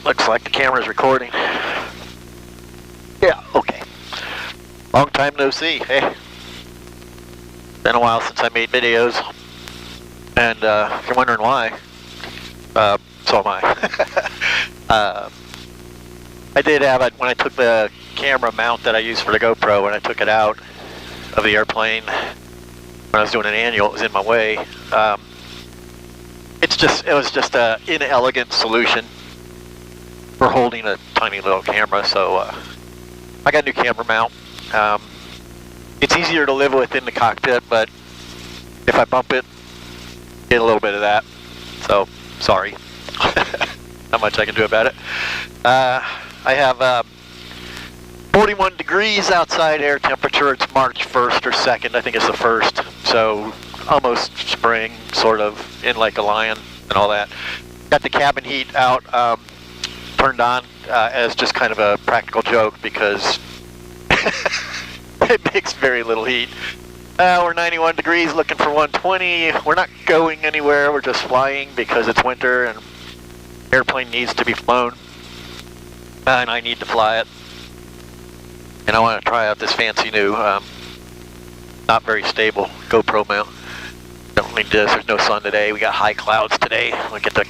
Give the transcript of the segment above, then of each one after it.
looks like the camera's recording. Yeah, okay. Long time no see, hey. Been a while since I made videos. And if you're wondering why, so am I. I did have it when I took the camera mount that I used for the GoPro, when I took it out of the airplane, when I was doing an annual, it was in my way. It was just an inelegant solution for holding a tiny little camera, so I got a new camera mount. It's easier to live with in the cockpit, but if I bump it, get a little bit of that. So, sorry. Not much I can do about it. I have 41 degrees outside air temperature. It's March 1st or 2nd. I think it's the 1st. So almost spring, sort of, in like a lion and all that. Got the cabin heat out, turned on as just kind of a practical joke because it makes very little heat. We're 91 degrees, looking for 120. We're not going anywhere. We're just flying because it's winter and airplane needs to be flown. And I need to fly it. And I want to try out this fancy new, not very stable GoPro mount. Don't need this. There's no sun today. We got high clouds today. We'll get the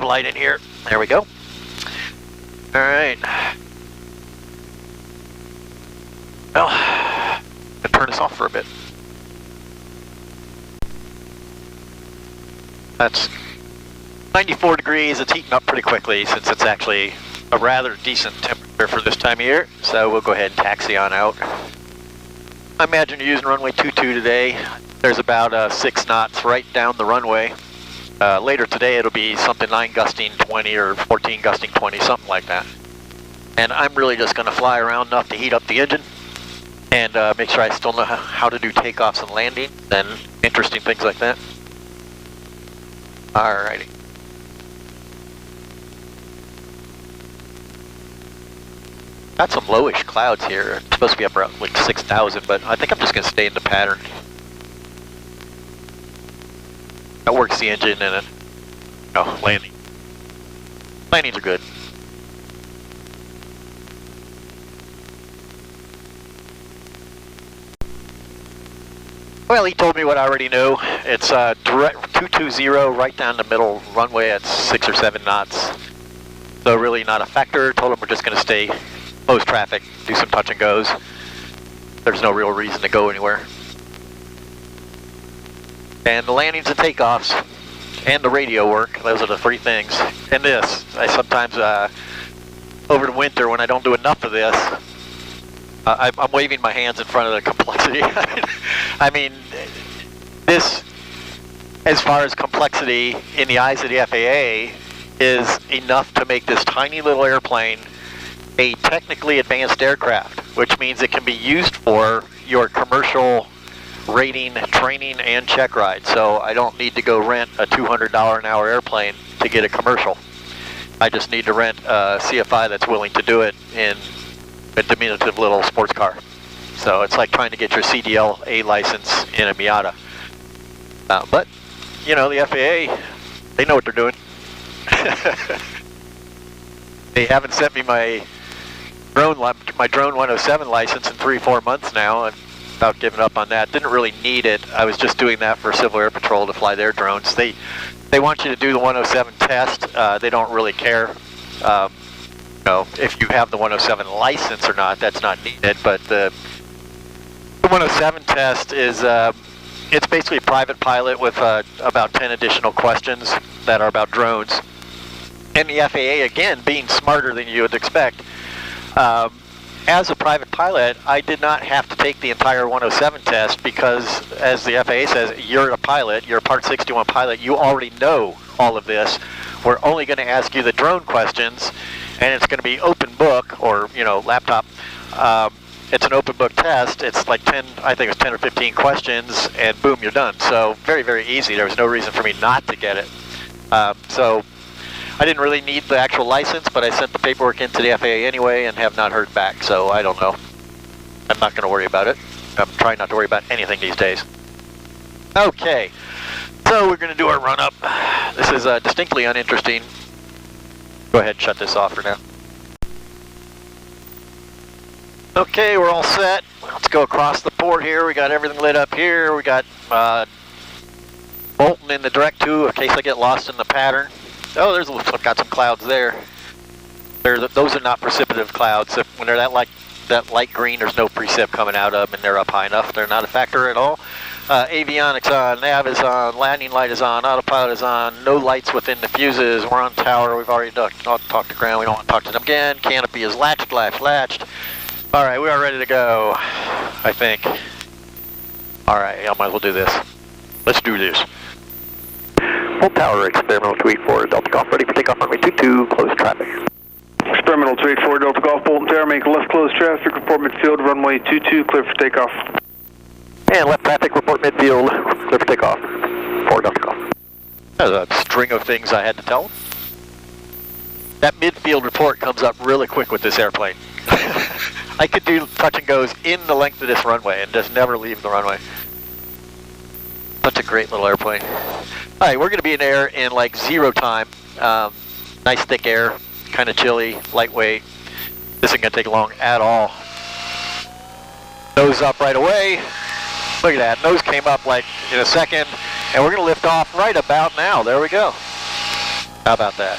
light in here. There we go. All right. Well, I'll turn this off for a bit. That's 94 degrees. It's heating up pretty quickly since it's actually a rather decent temperature for this time of year. So we'll go ahead and taxi on out. I imagine you're using runway 22 today. There's about 6 knots right down the runway. Later today it'll be something 9 gusting 20 or 14 gusting 20, something like that. And I'm really just going to fly around enough to heat up the engine and make sure I still know how to do takeoffs and landings and interesting things like that. Alrighty. Got some lowish clouds here. It's supposed to be up around like 6,000, but I think I'm just going to stay in the pattern. That works the engine and landing. Landings are good. Well, he told me what I already knew. It's direct 220 right down the middle runway at 6 or 7 knots. So really not a factor. Told him we're just going to stay close traffic, do some touch and goes. There's no real reason to go anywhere. And the landings and takeoffs and the radio work, those are the 3 things. And this, I sometimes, over the winter when I don't do enough of this, I'm waving my hands in front of the complexity. I mean, this, as far as complexity in the eyes of the FAA, is enough to make this tiny little airplane a technically advanced aircraft, which means it can be used for your commercial rating, training, and check ride. So I don't need to go rent a $200 an hour airplane to get a commercial. I just need to rent a CFI that's willing to do it in a diminutive little sports car. So it's like trying to get your CDL-A license in a Miata. But, you know, the FAA, they know what they're doing. They haven't sent me my drone 107 license in 3-4 months now, and about giving up on that. Didn't really need it. I was just doing that for Civil Air Patrol to fly their drones. They want you to do the 107 test. They don't really care. You know, if you have the 107 license or not, that's not needed. But the 107 test is it's basically a private pilot with about 10 additional questions that are about drones. And the FAA, again, being smarter than you would expect, as a private pilot, I did not have to take the entire 107 test because, as the FAA says, you're a pilot, you're a Part 61 pilot, you already know all of this. We're only going to ask you the drone questions, and it's going to be open book, or, you know, laptop. It's an open book test. It's like 10, I think it was 10 or 15 questions, and boom, you're done. So very, very easy. There was no reason for me not to get it. So I didn't really need the actual license, but I sent the paperwork into the FAA anyway and have not heard back, so I don't know. I'm not going to worry about it. I'm trying not to worry about anything these days. Okay, so we're going to do our run-up. This is distinctly uninteresting. Go ahead and shut this off for now. Okay, we're all set. Let's go across the port here. We got everything lit up here. We got bolting in the direct tube in case I get lost in the pattern. Oh, got some clouds there. Those are not precipitative clouds. When they're that light green, there's no precip coming out of them, and they're up high enough. They're not a factor at all. Avionics on, nav is on, landing light is on, autopilot is on, no lights within the fuses. We're on tower. We've already talked to ground. We don't want to talk to them again. Canopy is latched. All right, we are ready to go, I think. All right, I might as well do this. Let's do this. Full tower, experimental 284, Delta Golf, ready for takeoff, runway 22, close traffic. Experimental 284, Delta Golf, Bolton Tower, make left close traffic, report midfield, runway 22, clear for takeoff. And left traffic, report midfield, clear for takeoff, for Delta Golf. That's a string of things I had to tell them. That midfield report comes up really quick with this airplane. I could do touch and goes in the length of this runway and just never leave the runway. Such a great little airplane. All right, we're going to be in air in like 0 time. Nice thick air, kind of chilly, lightweight. This isn't going to take long at all. Nose up right away. Look at that, nose came up like in a second, and we're going to lift off right about now. There we go. How about that?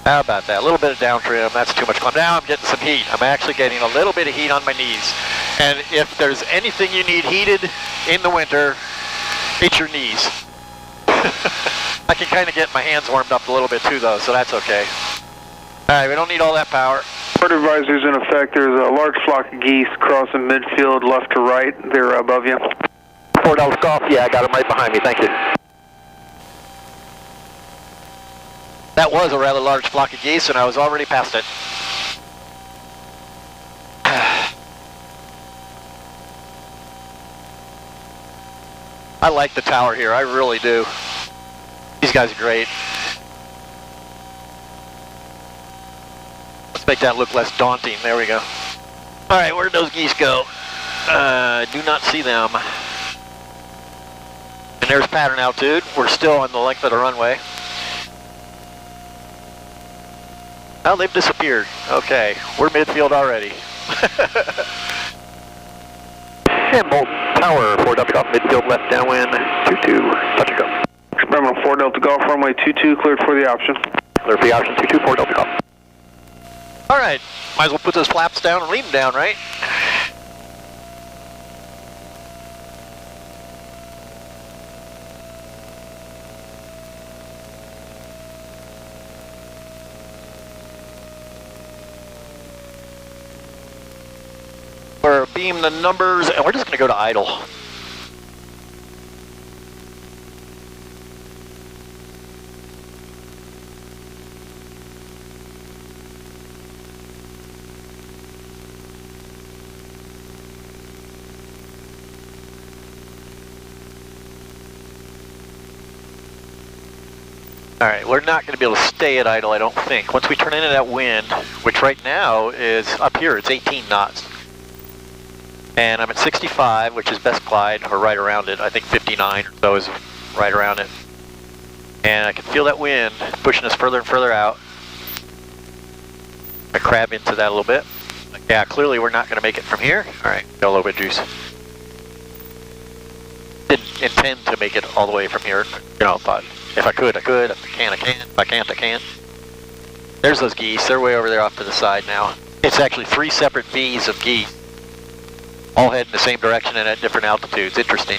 How about that? A little bit of down trim, that's too much climb. Now I'm getting some heat. I'm actually getting a little bit of heat on my knees. And if there's anything you need heated in the winter, it's your knees. I can kind of get my hands warmed up a little bit too though, so that's okay. Alright, we don't need all that power. Port advisory's in effect. There's a large flock of geese crossing midfield left to right. They're above you. 4 Delta Golf, yeah, I got them right behind me, thank you. That was a rather large flock of geese, and I was already past it. I like the tower here, I really do. These guys are great. Let's make that look less daunting, there we go. Alright, where'd those geese go? Do not see them. And there's pattern altitude, we're still on the length of the runway. Oh, they've disappeared. Okay, we're midfield already. And Bolton Tower, 4 Delta Golf, midfield left downwind, 22, touch and go. Experimental 4 Delta Golf, runway 22, cleared for the option. Clear for the option, 22, 4 Delta Golf. All right, might as well put those flaps down and leave them down, right? We're beam the numbers, and we're just going to go to idle. Alright, we're not going to be able to stay at idle, I don't think. Once we turn into that wind, which right now is up here, it's 18 knots. And I'm at 65, which is best glide, or right around it. I think 59 or so is right around it. And I can feel that wind pushing us further and further out. I crab into that a little bit. Yeah, clearly we're not going to make it from here. Alright, got a little bit of juice. Didn't intend to make it all the way from here. You know, thought if I could, I could. If I can, I can. If I can't, I can't. There's those geese. They're way over there off to the side now. It's actually 3 separate V's of geese. All head in the same direction and at different altitudes. Interesting.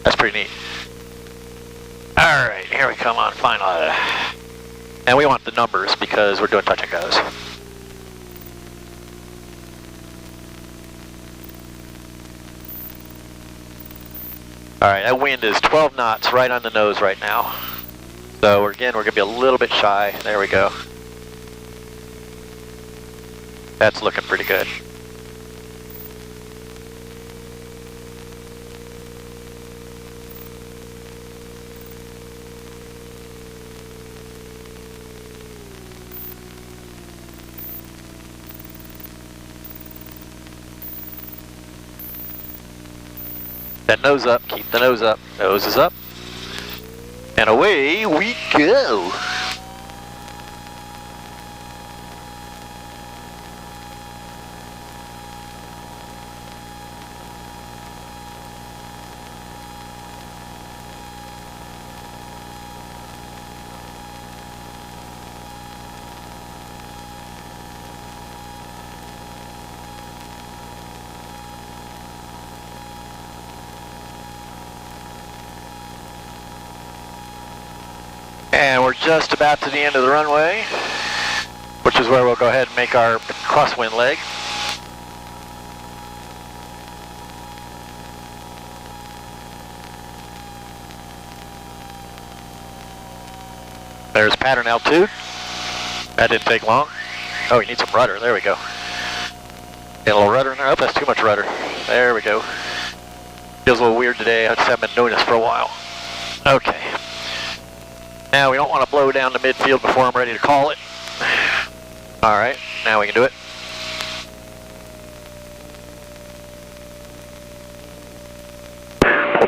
That's pretty neat. Alright, here we come on final. And we want the numbers because we're doing touch and goes. Alright, that wind is 12 knots right on the nose right now. So again, we're going to be a little bit shy. There we go. That's looking pretty good. That nose up, keep the nose up. Nose is up. And away we go. we're just about to the end of the runway, which is where we'll go ahead and make our crosswind leg. There's pattern altitude. That didn't take long. Oh, you need some rudder. There we go. Get a little rudder in there. Oh, that's too much rudder. There we go. Feels a little weird today. I just haven't been doing this for a while. Okay. Now we don't want to blow down to midfield before I'm ready to call it. Alright, now we can do it.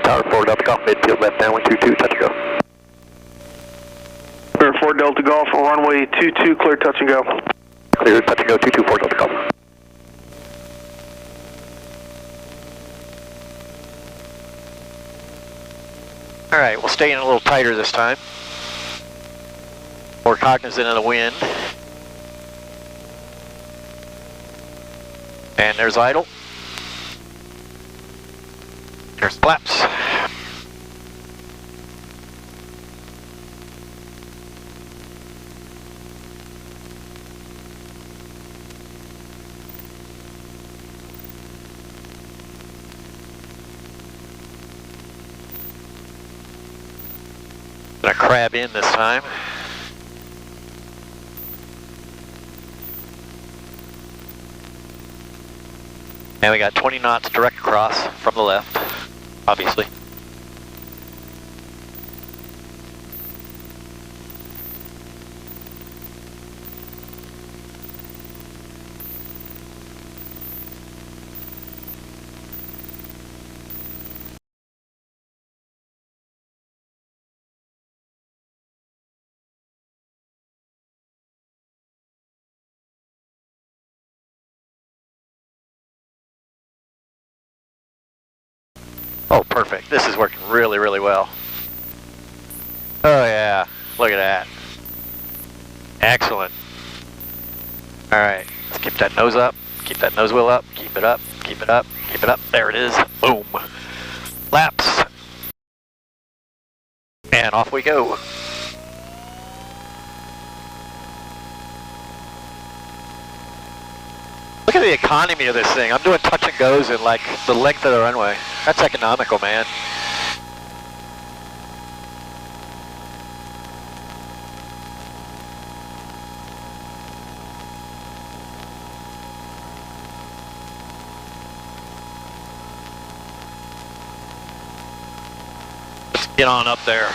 Tower 4 Delta Golf, midfield left downwind 22, touch and go. Clear 4 Delta Golf, runway 22, clear touch and go. Clear touch and go, 224 Delta Golf. Alright, we'll stay in a little tighter this time. More cognizant of the wind. And there's idle. There's flaps. Gonna crab in this time. And we got 20 knots direct across from the left, obviously. Oh, perfect. This is working really, really well. Oh, yeah. Look at that. Excellent. All right. Let's keep that nose up. Keep that nose wheel up. Keep it up. Keep it up. Keep it up. There it is. Boom. Laps. And off we go. Look at the economy of this thing. I'm doing touch and goes in like the length of the runway. That's economical, man. Let's get on up there.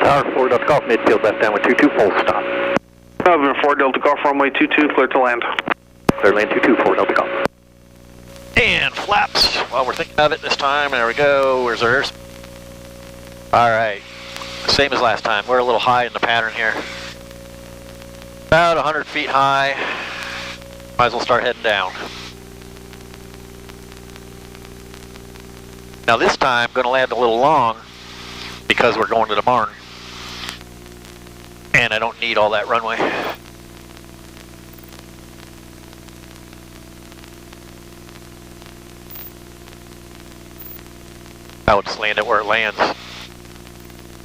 Tower 4 Delta Golf, midfield left downwind 22, full stop. November 4 Delta Golf, runway 22, clear to land. Clear land 224 Delta Golf. And flaps. While we're thinking of it this time, there we go. Where's our airspeed? All right. Same as last time. We're a little high in the pattern here. About 100 feet high. Might as well start heading down. Now this time, I'm going to land a little long because we're going to the barn. And I don't need all that runway. I will just land it where it lands.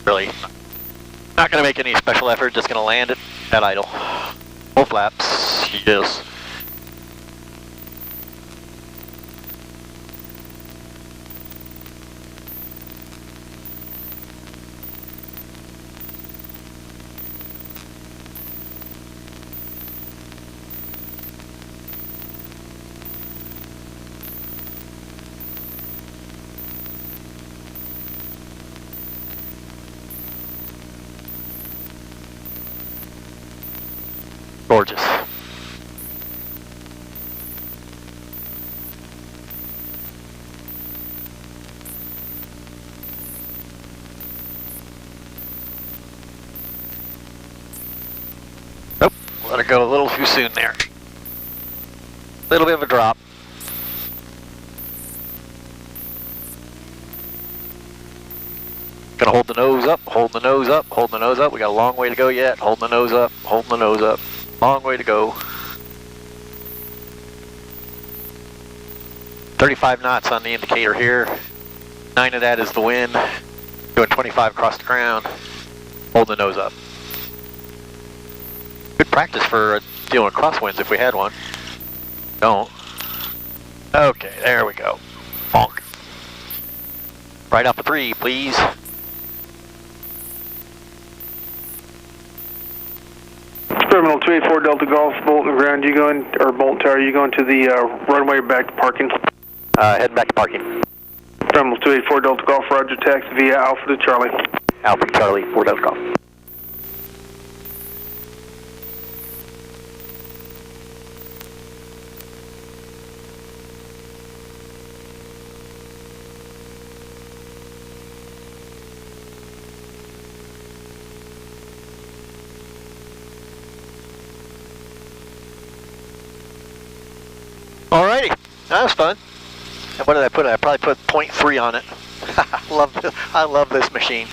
Really, not going to make any special effort, just going to land it at idle. Full flaps, yes. Gorgeous. let her go a little too soon there. Little bit of a drop. Gonna hold the nose up, hold the nose up, hold the nose up. We got a long way to go yet. Hold the nose up, hold the nose up. Long way to go. 35 knots on the indicator here. 9 of that is the wind. Doing 25 across the ground. Hold the nose up. Good practice for dealing with crosswinds if we had one. Don't. Okay, there we go. Bonk. Right off the 3, please. Terminal 284 Delta Golf, Bolton ground, you going, or Bolton Tower, you going to the runway back to parking? Heading back to parking. Terminal 284 Delta Golf, roger, taxi via Alpha to Charlie. Alpha to Charlie, 4 Delta Golf. Alrighty, that was fun. And what did I put? I probably put 0.3 on it. I love this machine.